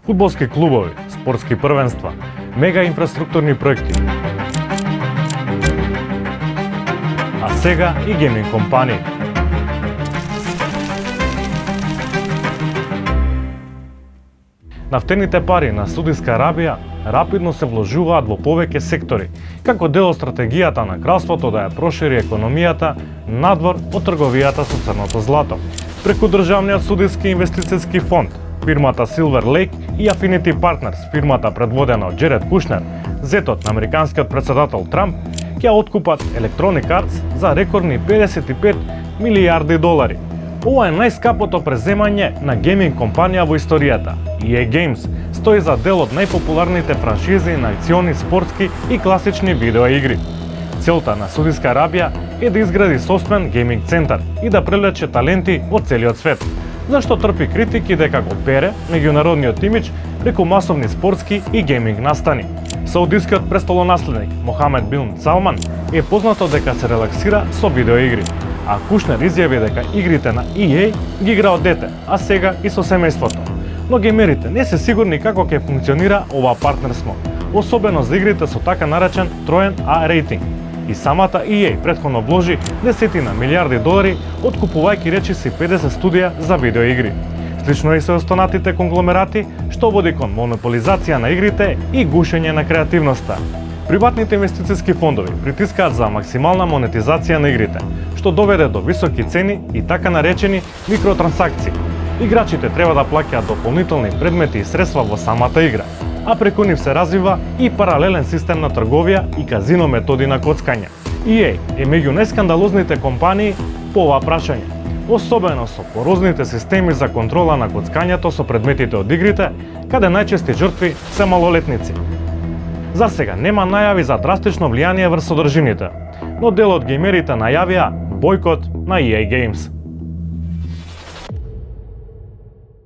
фудбалски клубови, спортски првенства, мега инфраструктурни проекти. А сега и гейминг компании. Нафтените пари на Саудиска Арабија рапидно се вложуваат во повеќе сектори, како дел од стратегијата на кралството да ја прошири економијата надвор од трговијата со црното злато. Преку државниот Саудиски инвестициски фонд, фирмата Silver Lake и Affinity Partners, фирмата предводена од Джеред Кушнер, зетот на американскиот председател Трамп, ќе откупат Electronic Arts за рекордни 55 милијарди долари. Ова е најскапото преземање на гейминг компанија во историјата. EA Games стои за дел од најпопуларните франшизи на акциони, спортски и класични видеоигри. Целта на Саудиска Арабија е да изгради собствен гейминг центар и да привлече таленти од целиот свет, зашто трпи критики дека го пере меѓународниот имидж преку масовни спортски и гейминг настани. Саудискиот престолонаследник Мохамед бин Салман е познато дека се релаксира со видеоигри, а Кушнер изјави дека игрите на EA ги игра од дете, а сега и со семејството. Но геймерите не се сигурни како ќе функционира ова партнерство, особено за игрите со така наречен троен А рейтинг. И самата EA претходно вложи десетина милијарди долари откупувајќи речиси 50 студија за видеоигри. Слично и со останатите конгломерати, што води кон монополизација на игрите и гушење на креативноста. Приватните инвестициски фондови притискаат за максимална монетизација на игрите, што доведе до високи цени и така наречени микротрансакции. Играчите треба да плаќаат дополнителни предмети и средства во самата игра, а преку нив се развива и паралелен систем на трговија и казино методи на коцкање. EA е меѓу најскандалозните компании по ова прашање, особено со порозните системи за контрола на коцкањето со предметите од игрите, каде најчести жртви се малолетници. За сега нема најави за драстично влијание врз содржините, но дел од геймерите најавија бојкот на EA Games.